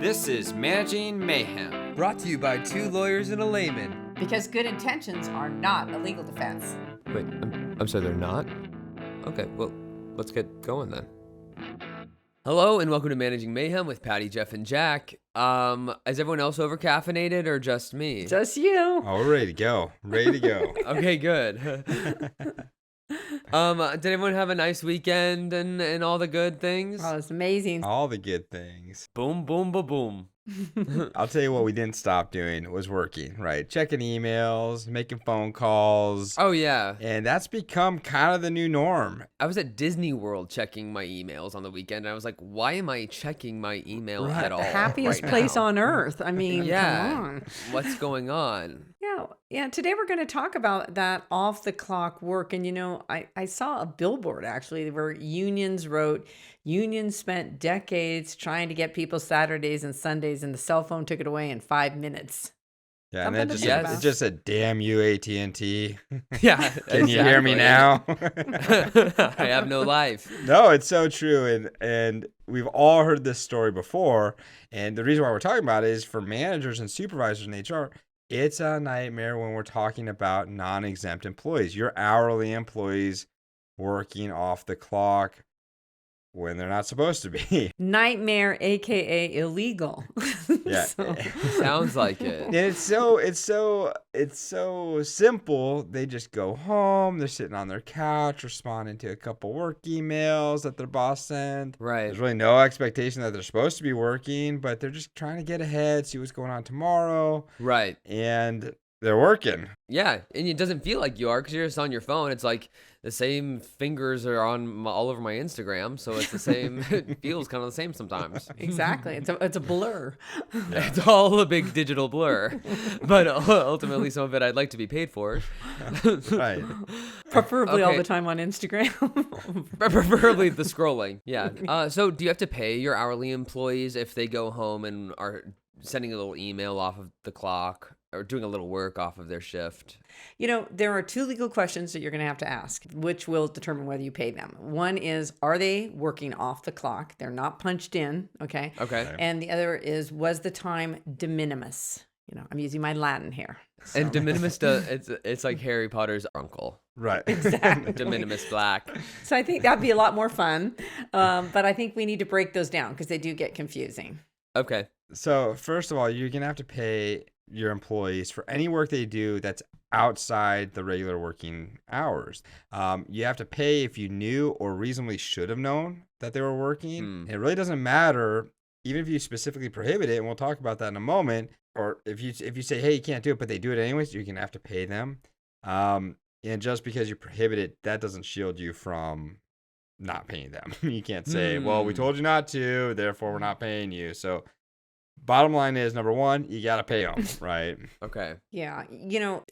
This is Managing Mayhem. Brought to you by two lawyers and a layman. Because good intentions are not a legal defense. Wait, I'm sorry, they're not? Okay, well, let's get going then. Hello and welcome to Managing Mayhem with Patty, Jeff, and Jack. Is everyone else over caffeinated or just me? Just you. Oh, we're ready to go. Ready to go. Okay, good. Did everyone have a nice weekend and all the good things? Oh, it's amazing. All the good things. Boom, boom, ba boom. I'll tell you what we didn't stop doing was working, right? Checking emails, making phone calls. Oh, yeah. And that's become kind of the new norm. I was at Disney World checking my emails on the weekend, and I was like, why am I checking my email at all? The happiest right place now? on earth. I mean, Yeah. come on. What's going on? Yeah. Today we're going to talk about that off the clock work. And, I saw a billboard actually where unions wrote, unions spent decades trying to get people Saturdays and Sundays, and the cell phone took it away in 5 minutes. Yeah, Something and to then think about. it just said, damn you, AT&T. Yeah. Can you hear me now? I have no life. No, it's so true. And we've all heard this story before. And the reason why we're talking about it is for managers and supervisors in HR, it's a nightmare when we're talking about non-exempt employees. Your hourly employees working off the clock when they're not supposed to be. Nightmare, AKA illegal. Yeah. Sounds like it. And it's so simple. They just go home. They're sitting on their couch, responding to a couple work emails that their boss sent. Right. There's really no expectation that they're supposed to be working, but they're just trying to get ahead, see what's going on tomorrow. Right. And they're working. Yeah, and it doesn't feel like you are because you're just on your phone. It's like the same fingers are on all over my Instagram, so it's the same. It feels kind of the same sometimes. Exactly. It's a blur. Yeah. It's all a big digital blur, but ultimately some of it I'd like to be paid for. Right. Preferably all Okay. the time on Instagram. Preferably the scrolling. Yeah. So do you have to pay your hourly employees if they go home and are sending a little email off of the clock or doing a little work off of their shift? There are two legal questions that you're going to have to ask, which will determine whether you pay them. One is, are they working off the clock? They're not punched in, okay? Okay. And the other is, was the time de minimis? I'm using my Latin here. So. And de minimis, it's like Harry Potter's uncle. Right. Exactly. De minimis black. So I think that'd be a lot more fun. But I think we need to break those down because they do get confusing. Okay. So first of all, you're going to have to pay your employees for any work they do that's outside the regular working hours. You have to pay if you knew or reasonably should have known that they were working. It really doesn't matter, even if you specifically prohibit it, and we'll talk about that in a moment, or if you say, hey, you can't do it, but they do it anyways, you're going to have to pay them. And just because you prohibit it, that doesn't shield you from not paying them. You can't say, well, we told you not to, therefore we're not paying you. So bottom line is, number one, you got to pay them, right? Okay. Yeah.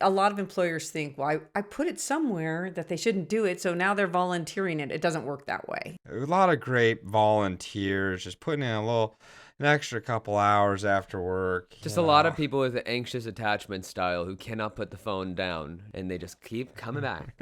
A lot of employers think, well, I put it somewhere that they shouldn't do it, so now they're volunteering it. It doesn't work that way. A lot of great volunteers just putting in an extra couple hours after work. Just a lot of people with anxious attachment style who cannot put the phone down and they just keep coming back.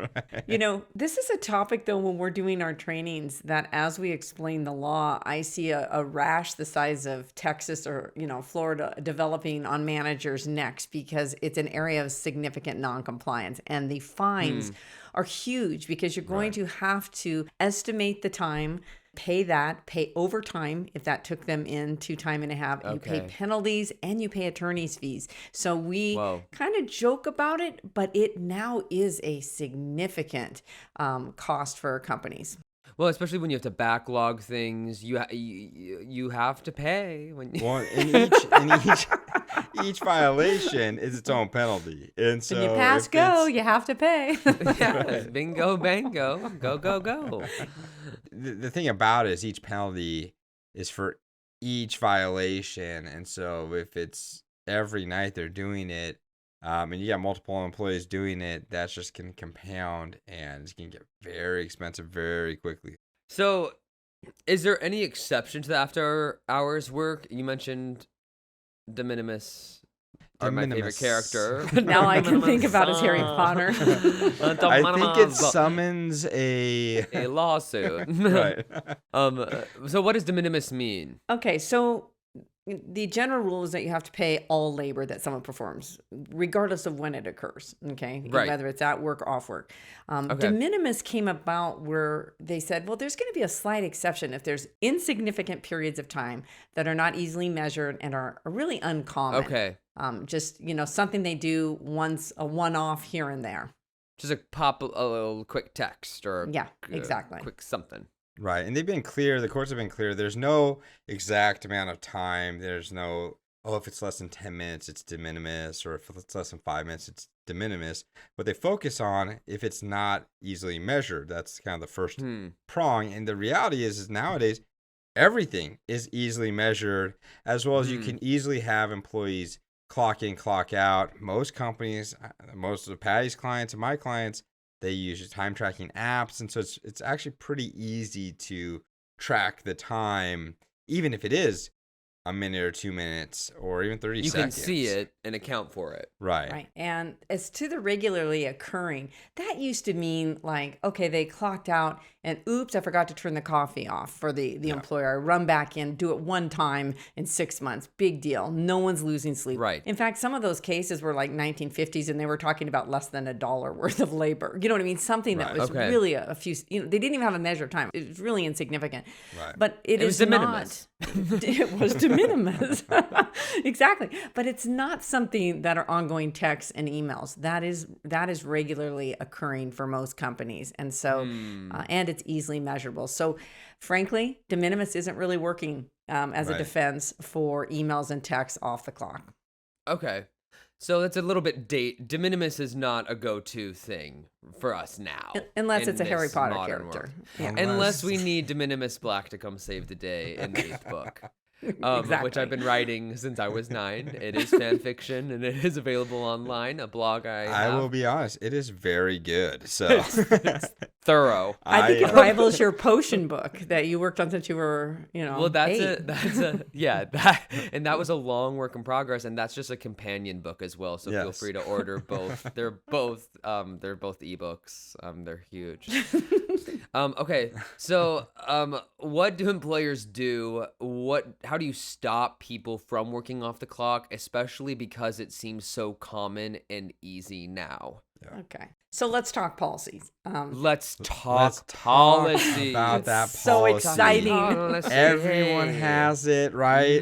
This is a topic, though, when we're doing our trainings, that as we explain the law, I see a rash the size of Texas or, Florida developing on managers' necks because it's an area of significant noncompliance. And the fines are huge because you're going to have to estimate the time, pay overtime if that took them into time and a half. You pay penalties and you pay attorney's fees. So we kind of joke about it, but it now is a significant cost for companies. Well, especially when you have to backlog things, you have to pay when. Well, each violation is its own penalty, and so when you pass go, you have to pay. Yeah, bingo, bango, go. The thing about it is each penalty is for each violation, and so if it's every night they're doing it, and you got multiple employees doing it, that's just going to compound and it's going to get very expensive very quickly. So, is there any exception to the after hours work? You mentioned de minimis. They're my favorite character. Now I can think about as Harry Potter. I think it summons a lawsuit. Right. So what does de minimis mean? Okay, so the general rule is that you have to pay all labor that someone performs, regardless of when it occurs. Okay. Right. Whether it's at work or off work. Okay. De minimis came about where they said, well, there's going to be a slight exception if there's insignificant periods of time that are not easily measured and are really uncommon. Okay. Just, something they do once, a one-off here and there. Just pop a little quick text or Yeah, exactly. quick something. Right. And they've been clear, the courts have been clear. There's no exact amount of time. There's no, if it's less than 10 minutes, it's de minimis, or if it's less than 5 minutes, it's de minimis. What they focus on, if it's not easily measured, that's kind of the first prong. And the reality is nowadays, everything is easily measured, as well as you can easily have employees clock in, clock out. Most companies, most of Patty's clients and my clients, they use time tracking apps. And so it's actually pretty easy to track the time, even if it is a minute or 2 minutes or even 30 You seconds. can see it and account for it. Right. Right. And as to the regularly occurring, that used to mean like, okay, they clocked out and oops, I forgot to turn the coffee off for the employer. I run back in, do it one time in 6 months. Big deal. No one's losing sleep. Right. In fact, some of those cases were like 1950s and they were talking about less than $1 worth of labor. You know what I mean? Something that was Okay. really a few, they didn't even have a measure of time. It was really insignificant. Right. But It was is de not. minimis. It was de minimis. Exactly. But it's not something that are ongoing texts and emails. That is regularly occurring for most companies. And so, and it's easily measurable. So frankly, de minimis isn't really working as a Right. defense for emails and texts off the clock. Okay. So that's a little bit de minimis is not a go-to thing for us now. Unless in it's a Harry this Potter modern character. world. Yeah. Unless we need de minimis Black to come save the day in the 8th book. Which I've been writing since I was 9. It is fan fiction and it is available online. A blog I have. will be honest, it is very good. So It's thorough. I think it rivals your potion book that you worked on since you were, Well, that's 8. that was a long work in progress, and that's just a companion book as well. So feel Yes. free to order both. They're both ebooks. They're huge. Okay, so what do employers do? How do you stop people from working off the clock, especially because it seems so common and easy now? Okay. So let's talk policies. Let's talk policy. about that So policy. exciting. Everyone has it, right?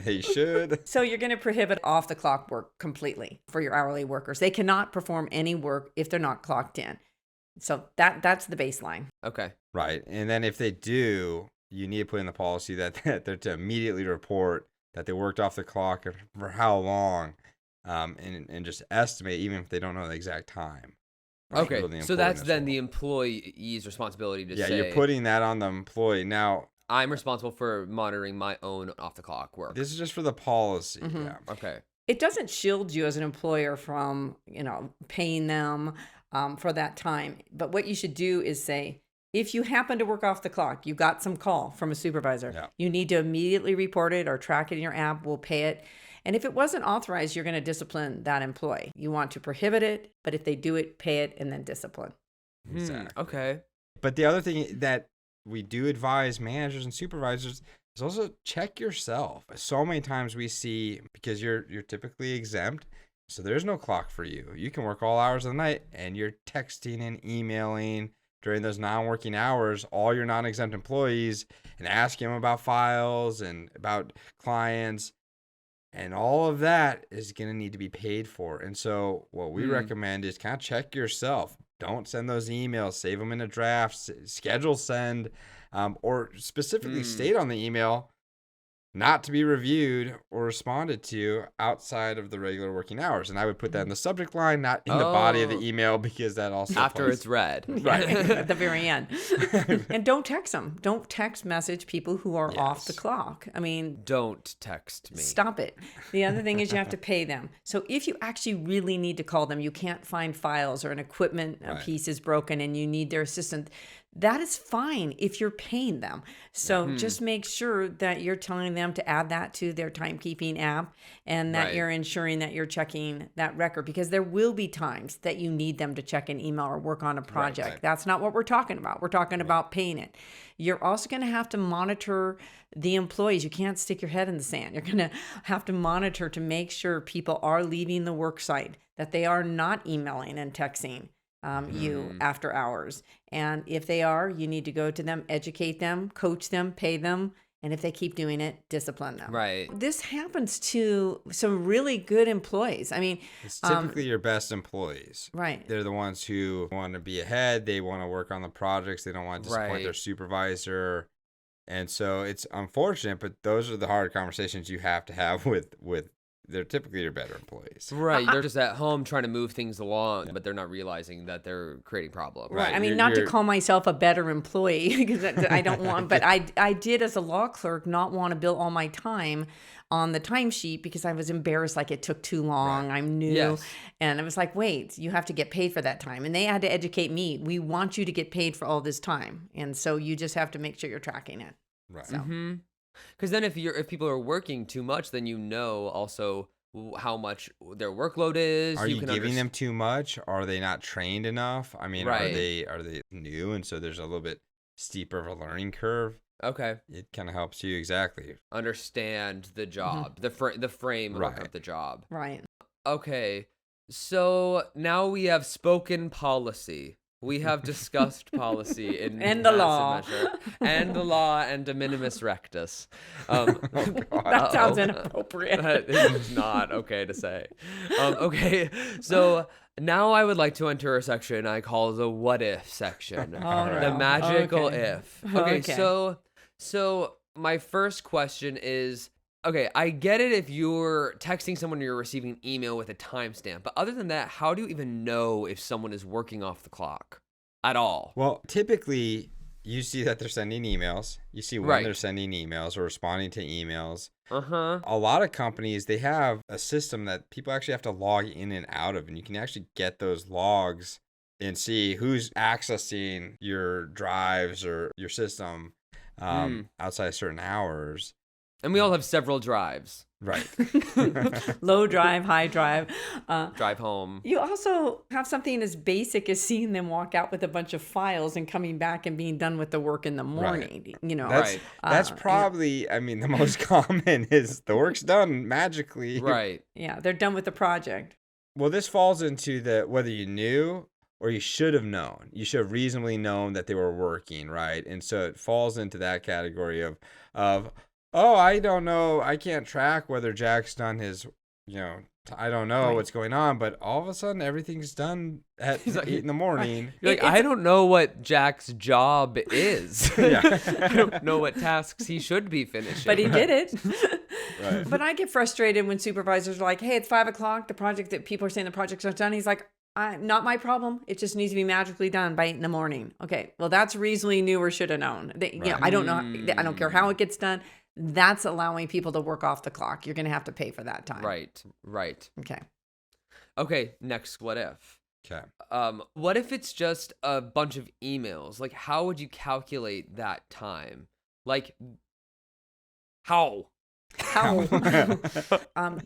They should. So you're going to prohibit off the clock work completely for your hourly workers. They cannot perform any work if they're not clocked in. So that's the baseline. Okay. Right. And then if they do, you need to put in the policy that they're to immediately report that they worked off the clock for how long, and just estimate, even if they don't know the exact time. Right? Okay. Really So important that's as then well. the employee's responsibility to say. Yeah, you're putting that on the employee. Now, I'm responsible for monitoring my own off the clock work. this is just for the policy. Mm-hmm. Yeah. Okay. It doesn't shield you as an employer from, paying them for that time. But what you should do is say, if you happen to work off the clock, you got some call from a supervisor, Yeah. you need to immediately report it or track it in your app. We'll pay it. And if it wasn't authorized, you're going to discipline that employee. You want to prohibit it, but if they do it, pay it and then discipline. Exactly. Okay. But the other thing that we do advise managers and supervisors is also check yourself. So many times we see, because you're typically exempt, so there's no clock for you. You can work all hours of the night, and you're texting and emailing during those non-working hours all your non-exempt employees and asking them about files and about clients. And all of that is going to need to be paid for. And so what we recommend is kind of check yourself. Don't send those emails. Save them in a draft. Schedule send, or specifically state on the email not to be reviewed or responded to outside of the regular working hours. And I would put that in the subject line, not in the body of the email, because that also After plays- it's read. Right. At the very end. And don't text them. Don't text message people who are off the Yes. clock. I mean, Don't text me. stop it. The other thing is you have to pay them. So if you actually really need to call them, you can't find files or an equipment Right. piece is broken and you need their assistance, that is fine if you're paying them. So just make sure that you're telling them to add that to their timekeeping app and that Right. you're ensuring that you're checking that record, because there will be times that you need them to check an email or work on a project. right. That's not what we're talking about. We're talking about paying it. You're also going to have to monitor the employees. You can't stick your head in the sand. You're going to have to monitor to make sure people are leaving the work site, that they are not emailing and texting you after hours. And if they are, you need to go to them, educate them, coach them, pay them. And if they keep doing it, discipline them. Right. This happens to some really good employees. I mean, It's typically your best employees. right. They're the ones who want to be ahead. They want to work on the projects. They don't want to disappoint Right. their supervisor. And so it's unfortunate, but those are the hard conversations you have to have with they're typically your better employees. Right. They're just at home trying to move things along, but they're not realizing that they're creating problems. Right. I mean, You're- not to you're- call myself a better employee because I don't want, but I did as a law clerk not want to bill all my time on the timesheet because I was embarrassed, like it took too long. Right. I'm new. Yes. And I was like, wait, you have to get paid for that time. And they had to educate me. We want you to get paid for all this time. And so you just have to make sure you're tracking it. Right. So. Because then if people are working too much, then you know also how much their workload is. Are you can giving them too much? Are they not trained enough? I mean, Right. are they new, and so there's a little bit steeper of a learning curve? Okay. It kind of helps you exactly. Understand the job, the framework Right. of the job. Right. Okay. So now we have spoken policy. We have discussed policy in And the massive law. measure. And the law and de minimis rectus. Um, That sounds uh-oh. inappropriate. That is not okay to say. Okay, so now I would like to enter a section I call the what if section. Oh, The no. magical Okay. if. Okay, Okay. so my first question is, okay, I get it if you're texting someone or you're receiving an email with a timestamp, but other than that, how do you even know if someone is working off the clock at all? Well, typically you see that they're sending emails. You see when Right. they're sending emails or responding to emails. Uh-huh. A lot of companies, they have a system that people actually have to log in and out of, and you can actually get those logs and see who's accessing your drives or your system outside of certain hours. And we all have several drives. Right. Low drive, high drive. Drive home. You also have something as basic as seeing them walk out with a bunch of files and coming back and being done with the work in the morning. You know, That's Right. that's yeah. probably, I mean, the most common is the work's done magically. Right. Yeah, they're done with the project. Well, this falls into the whether you knew or you should have known. You should have reasonably known that they were working, right? And so it falls into that category of oh, I don't know, I can't track whether Jack's done his, I don't know Right. what's going on, but all of a sudden everything's done at He's like- 8 in the morning. You're like, It's- I don't know what Jack's job is. Yeah. I don't know what tasks he should be finishing. But he did it. Right. But I get frustrated when supervisors are like, hey, it's 5:00. The project that people are saying the project's not done. He's like, not my problem. It just needs to be magically done by 8 in the morning. Okay, well, that's reasonably knew or should have known. I don't know. I don't care how it gets done. That's allowing people to work off the clock. You're going to have to pay for that time. Right. Okay. Okay, next what if? Okay. What if it's just a bunch of emails? Like, how would you calculate that time? Like, how? How?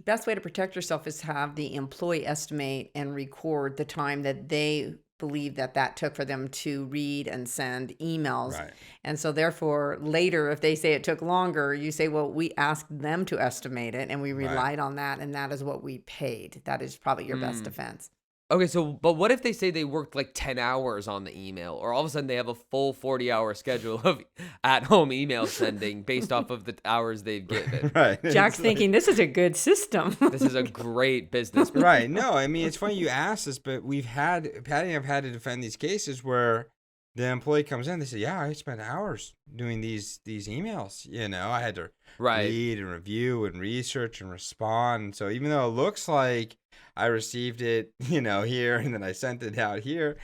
Best way to protect yourself is to have the employee estimate and record the time that they believe that took for them to read and send emails. Right. And so therefore later, if they say it took longer, you say, well, we asked them to estimate it and we relied on that. And that is what we paid. That is probably your best defense. Okay, so, but what if they say they worked like 10 hours on the email, or all of a sudden they have a full 40-hour schedule of at-home email sending based off of the hours they've given? Right. Jack's thinking this is a good system. This is a great business. Right. No, I mean, it's funny you asked this, but Patty and I have had to defend these cases where the employee comes in, they say, yeah, I spent hours doing these emails. I had to Right. read and review and research and respond. And so even though it looks like I received it, here, and then I sent it out here,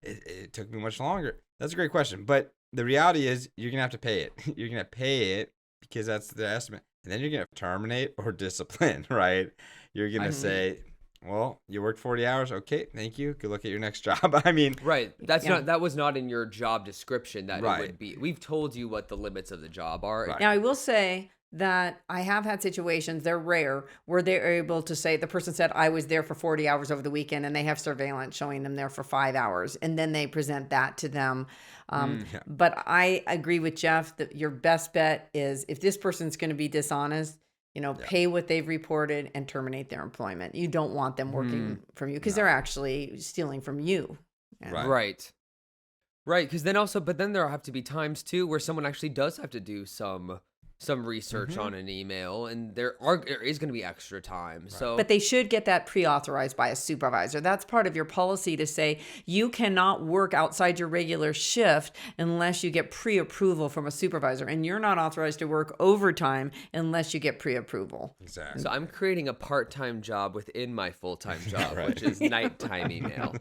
it took me much longer. That's a great question. But the reality is you're going to have to pay it. You're going to pay it because that's the estimate. And then you're going to terminate or discipline, right? You're going to say, well, you worked 40 hours. Okay, thank you. Good luck at your next job. I mean, Right. That's Yeah. that was not in your job description that it Right. would be. We've told you what the limits of the job are. Right. Now, I will say that I have had situations, they're rare, where they're able to say, the person said, I was there for 40 hours over the weekend, and they have surveillance showing them there for 5 hours. And then they present that to them. Yeah. But I agree with Jeff that your best bet is if this person's going to be dishonest, pay what they've reported and terminate their employment. You don't want them working from you because they're actually stealing from you. Yeah. Right. Right. Because then there have to be times too where someone actually does have to do some research on an email, and there is going to be extra time. So, But they should get that pre-authorized by a supervisor. That's part of your policy to say you cannot work outside your regular shift unless you get pre-approval from a supervisor, and you're not authorized to work overtime unless you get pre-approval. Exactly. I'm creating a part-time job within my full-time job, which is nighttime email.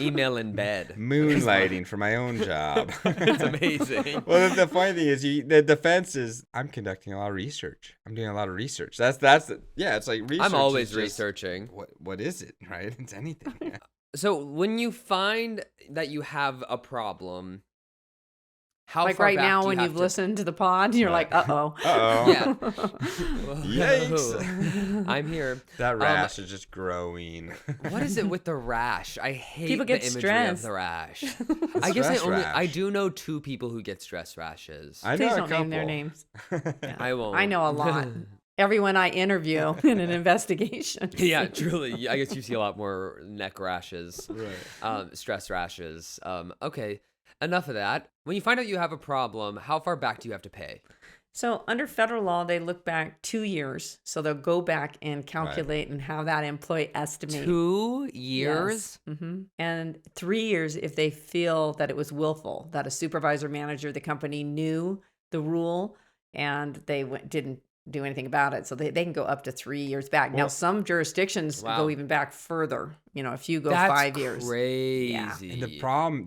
Email in bed. Moonlighting for my own job. It's amazing. Well, the funny thing is, the defense is, I'm conducting a lot of research. I'm doing a lot of research. It's like research. I'm always is just, researching. What is it, right? It's anything. Yeah. So when you find that you have a problem, how Like far right back now do you when have you've to- listened to the pod, you're like, uh-oh. Uh-oh. Yeah. Yikes. I'm here. That rash is just growing. What is it with the rash? I hate People the get imagery stressed. of the rash. I guess I stress rash. do know 2 people who get stress rashes. I know Please a don't name their couple. names. Yeah. I won't. I know a lot. Everyone I interview in an investigation. Yeah, truly. I guess you see a lot more neck rashes, Right. stress rashes. Okay, enough of that. When you find out you have a problem, how far back do you have to pay? So under federal law, they look back 2 years. So they'll go back and calculate and have that employee estimate. 2 years? And 3 years if they feel that it was willful, that a supervisor, manager, the company knew the rule and they didn't do anything about it. So they can go up to 3 years back. Now, some jurisdictions Wow. go even back further. If you go That's 5 years. crazy. Yeah. And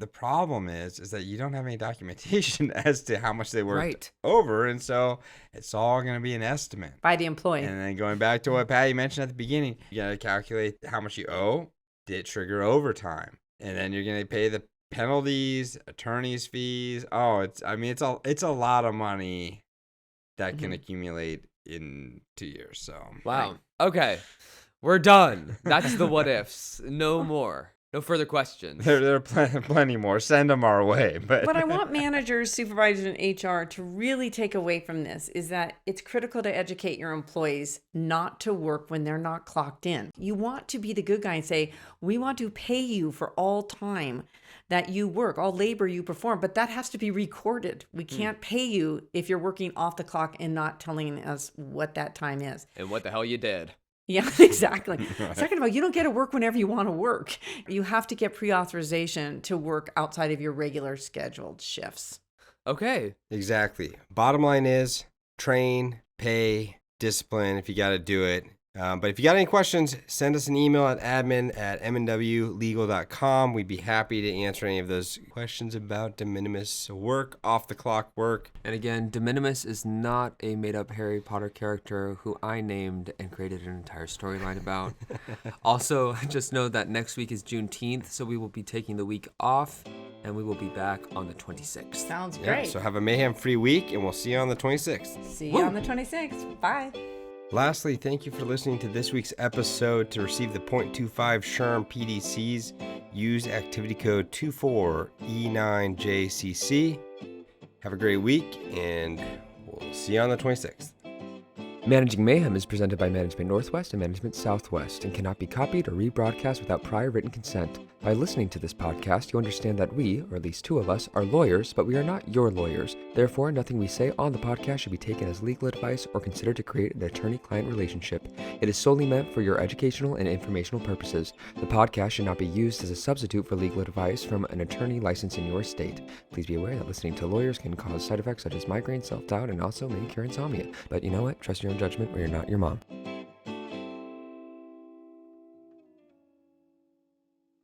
the problem is that you don't have any documentation as to how much they worked Right. over, and so it's all going to be an estimate. By the employee. And then going back to what Patty mentioned at the beginning, you got to calculate how much you owe. Did it trigger overtime? And then you're going to pay the penalties, attorney's fees. Oh, it's a lot of money that can accumulate in 2 years. So Wow. Okay. We're done. That's the what ifs. No more. No further questions. there are plenty more. Send them our way. But What I want managers, supervisors, and HR to really take away from this is that it's critical to educate your employees not to work when they're not clocked in. You want to be the good guy and say, we want to pay you for all time that you work, all labor you perform, but that has to be recorded. We can't pay you if you're working off the clock and not telling us what that time is. And what the hell you did. Yeah, exactly. Second of all, you don't get to work whenever you want to work. You have to get pre-authorization to work outside of your regular scheduled shifts. Okay. Exactly. Bottom line is train, pay, discipline if you got to do it. But if you got any questions, send us an email at admin@mnwlegal.com. We'd be happy to answer any of those questions about de minimis work, off the clock work. And again, de minimis is not a made-up Harry Potter character who I named and created an entire storyline about. Also, just know that next week is Juneteenth, so we will be taking the week off, and we will be back on the 26th. Sounds Yeah, great. so have a mayhem-free week, and we'll see you on the 26th. See you on the 26th. Bye. Lastly, thank you for listening to this week's episode. To receive the .25 SHRM PDCs, use activity code 24E9JCC. Have a great week, and we'll see you on the 26th. Managing Mayhem is presented by Management Northwest and Management Southwest and cannot be copied or rebroadcast without prior written consent. By listening to this podcast, you understand that we, or at least 2 of us, are lawyers, but we are not your lawyers. Therefore, nothing we say on the podcast should be taken as legal advice or considered to create an attorney-client relationship. It is solely meant for your educational and informational purposes. The podcast should not be used as a substitute for legal advice from an attorney licensed in your state. Please be aware that listening to lawyers can cause side effects such as migraine, self-doubt, and also may cure insomnia. But you know what? Trust your own judgment or you're not your mom.